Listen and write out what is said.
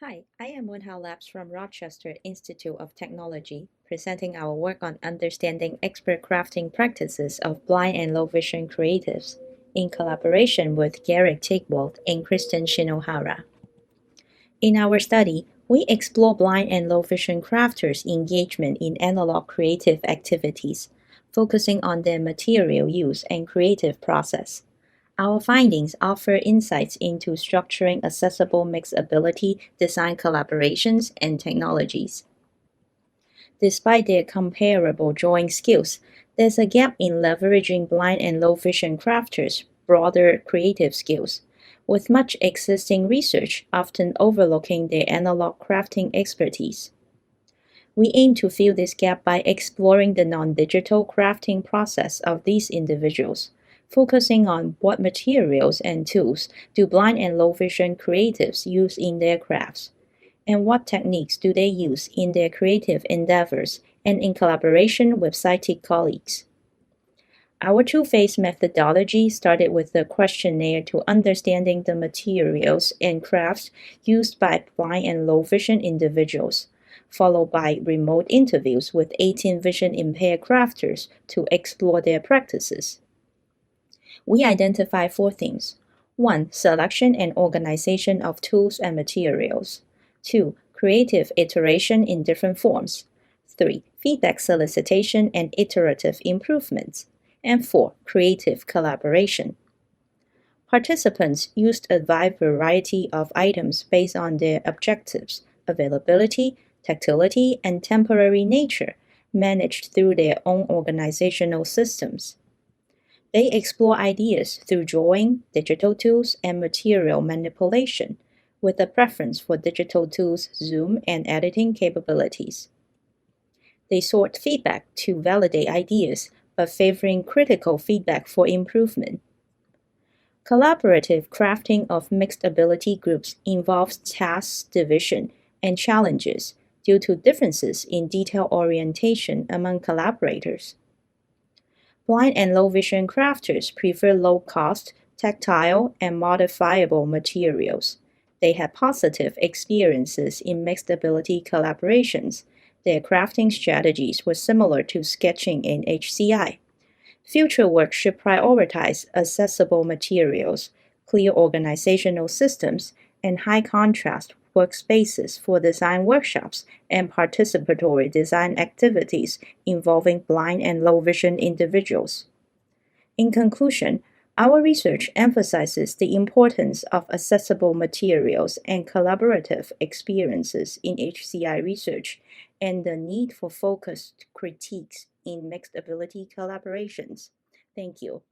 Hi, I am Wenhao Labs from Rochester Institute of Technology, presenting our work on understanding expert crafting practices of blind and low vision creatives in collaboration with Garreth Tigwell and Kristen Shinohara. In our study, we explore blind and low vision crafters' engagement in analog creative activities, focusing on their material use and creative process. Our findings offer insights into structuring accessible mixability design collaborations and technologies. Despite their comparable drawing skills, there's a gap in leveraging blind and low vision crafters' broader creative skills, with much existing research often overlooking their analog crafting expertise. We aim to fill this gap by exploring the non-digital crafting process of these individuals, focusing on what materials and tools do blind and low vision creatives use in their crafts, and what techniques do they use in their creative endeavors and in collaboration with sighted colleagues. Our two-phase methodology started with a questionnaire to understanding the materials and crafts used by blind and low vision individuals, followed by remote interviews with 18 vision impaired crafters to explore their practices. We identify four themes. 1. Selection and organization of tools and materials. 2. Creative iteration in different forms. 3. Feedback solicitation and iterative improvements. And 4. Creative collaboration. Participants used a wide variety of items based on their objectives, availability, tactility, and temporary nature, managed through their own organizational systems. They explore ideas through drawing, digital tools, and material manipulation, with a preference for digital tools, zoom, and editing capabilities. They sort feedback to validate ideas, but favoring critical feedback for improvement. Collaborative crafting of mixed ability groups involves task division and challenges due to differences in detail orientation among collaborators. Blind and low vision crafters prefer low cost, tactile, and modifiable materials. They have positive experiences in mixed ability collaborations. Their crafting strategies were similar to sketching in HCI. Future work should prioritize accessible materials, clear organizational systems, and high contrast workspaces for design workshops and participatory design activities involving blind and low vision individuals. In conclusion, our research emphasizes the importance of accessible materials and collaborative experiences in HCI research and the need for focused critiques in mixed ability collaborations. Thank you.